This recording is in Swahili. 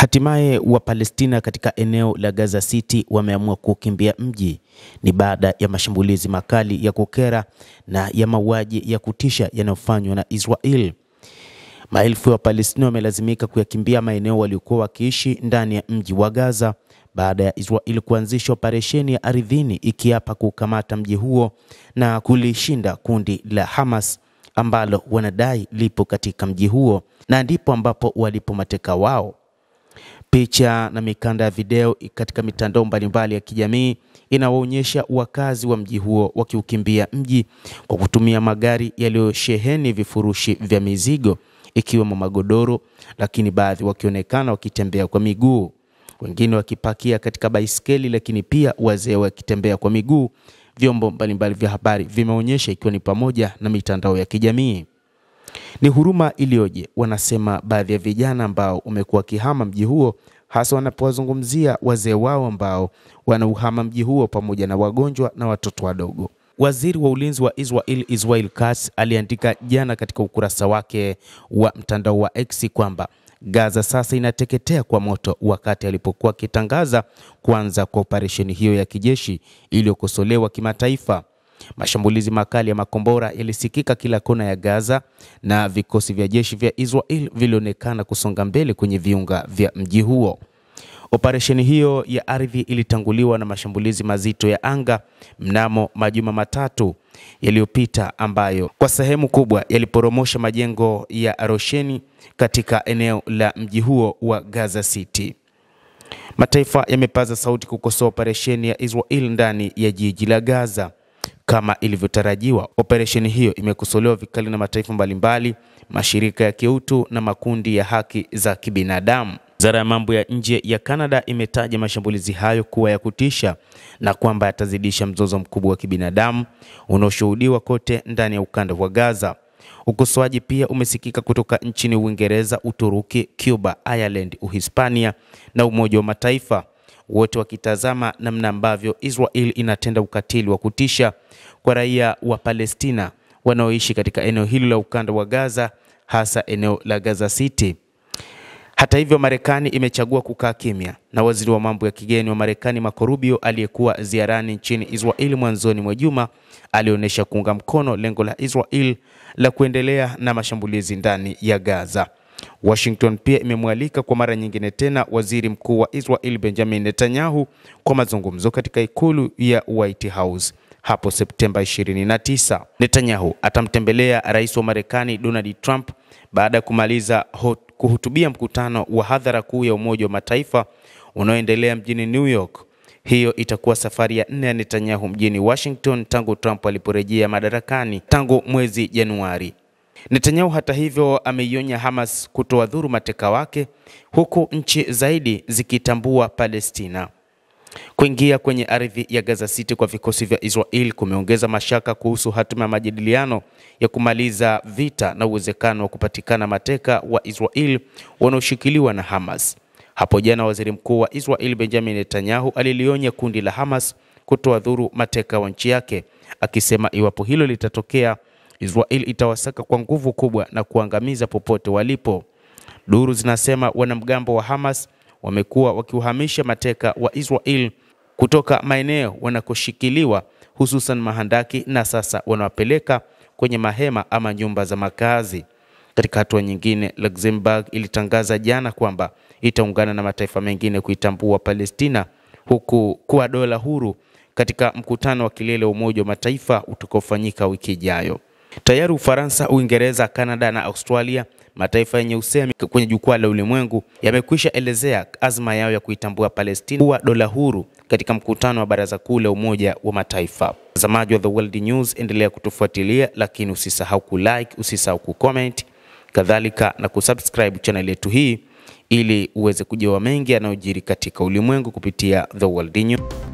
Hatimaye wa Palestina katika eneo la Gaza City wameamua kukimbia mji. Ni baada ya mashambulizi makali ya kukera na ya mauaji ya kutisha yanayofanywa na Israel. Maelfu ya Palestina wamelazimika kuyakimbia maeneo waliokuwa wakiishi ndani ya mji wa Gaza baada ya Israel kuanzisha operesheni ya ardhini ikiapa kukamata mji huo na kulishinda kundi la Hamas ambalo wanadai lipo katika mji huo, na ndipo ambapo walipo mateka wao. Picha na mikanda ya video katika mitandao mbalimbali ya kijamii inawaonyesha wakazi wa mji huo wakiukimbia mji kwa kutumia magari yaliyosheheni vifurushi vya mizigo ikiwemo magodoro, lakini baadhi wakionekana wakitembea kwa miguu, wengine wakipakia katika baiskeli, lakini pia wazee wakitembea kwa miguu. Vyombo mbalimbali vya habari vimeonyesha, ikiwa ni pamoja na mitandao ya kijamii. Ni huruma iliyoje, wanasema baadhi ya vijana ambao umekuwa kihama mji huo, hasa wanapozungumzia wazee wao ambao wanauhama mji huo pamoja na wagonjwa na watoto wadogo. Waziri wa ulinzi wa Israel Katz aliandika jana katika ukurasa wake wa mtandao wa X kwamba Gaza sasa inateketea kwa moto, wakati alipokuwa akitangaza kuanza kwa operesheni hiyo ya kijeshi iliyokosolewa kimataifa. Mashambulizi makali ya makombora yalisikika kila kona ya Gaza na vikosi vya jeshi vya Israel vilionekana kusonga mbele kwenye viunga vya mji huo. Operesheni hiyo ya ardhi ilitanguliwa na mashambulizi mazito ya anga mnamo majuma matatu yaliyopita, ambayo kwa sehemu kubwa yaliporomosha majengo ya rosheni katika eneo la mji huo wa Gaza City. Mataifa yamepaza sauti kukosoa operesheni ya Israel ndani ya jiji la Gaza. Kama ilivyotarajiwa, operesheni hiyo imekosolewa vikali na mataifa mbalimbali, mashirika ya kiutu na makundi ya haki za kibinadamu. Wizara ya mambo ya nje ya Canada imetaja mashambulizi hayo kuwa ya kutisha na kwamba yatazidisha mzozo mkubwa wa kibinadamu unaoshuhudiwa kote ndani ya ukanda wa Gaza. Ukosoaji pia umesikika kutoka nchini Uingereza, Uturuki, Cuba, Ireland, Uhispania na Umoja wa Mataifa, wote wakitazama namna ambavyo Israel inatenda ukatili wa kutisha kwa raia wa Palestina wanaoishi katika eneo hilo la ukanda wa Gaza, hasa eneo la Gaza City. Hata hivyo, Marekani imechagua kukaa kimya, na waziri wa mambo ya kigeni wa Marekani Marco Rubio aliyekuwa ziarani nchini Israel mwanzoni mwa juma alionyesha kuunga mkono lengo la Israel la kuendelea na mashambulizi ndani ya Gaza. Washington pia imemwalika kwa mara nyingine tena waziri mkuu wa Israel Benjamin Netanyahu kwa mazungumzo katika ikulu ya White House hapo Septemba 29. Netanyahu atamtembelea rais wa Marekani Donald Trump baada ya kumaliza kuhutubia mkutano wa hadhara kuu ya Umoja wa Mataifa unaoendelea mjini New York. Hiyo itakuwa safari ya 4 ya Netanyahu mjini Washington tangu Trump aliporejea madarakani tangu mwezi Januari. Netanyahu hata hivyo ameionya Hamas kutowadhuru mateka wake, huku nchi zaidi zikitambua Palestina. Kuingia kwenye ardhi ya Gaza City kwa vikosi vya Israel kumeongeza mashaka kuhusu hatima ya majadiliano ya kumaliza vita na uwezekano wa kupatikana mateka wa Israel wanaoshikiliwa na Hamas. Hapo jana waziri mkuu wa Israel Benjamin Netanyahu alilionya kundi la Hamas kutowadhuru mateka wa nchi yake, akisema iwapo hilo litatokea, Israel itawasaka kwa nguvu kubwa na kuangamiza popote walipo. Duru zinasema wanamgambo wa Hamas wamekuwa wakiuhamisha mateka wa Israel kutoka maeneo wanakoshikiliwa, hususan mahandaki, na sasa wanawapeleka kwenye mahema ama nyumba za makazi. Katika hatua nyingine, Luxembourg ilitangaza jana kwamba itaungana na mataifa mengine kuitambua Palestina huku kuwa dola huru katika mkutano wa kilele wa Umoja wa Mataifa utakaofanyika wiki ijayo. Tayari Ufaransa, Uingereza, Canada na Australia, mataifa yenye usemi kwenye jukwaa la ulimwengu, yamekwisha elezea azma yao ya kuitambua Palestina kuwa dola huru katika mkutano wa Baraza Kuu la Umoja wa Mataifa. Mtazamaji wa The World News, endelea kutufuatilia, lakini usisahau kulike, usisahau kucomment, kadhalika na kusubscribe channel yetu hii ili uweze kujua mengi yanayojiri katika ulimwengu kupitia The World News.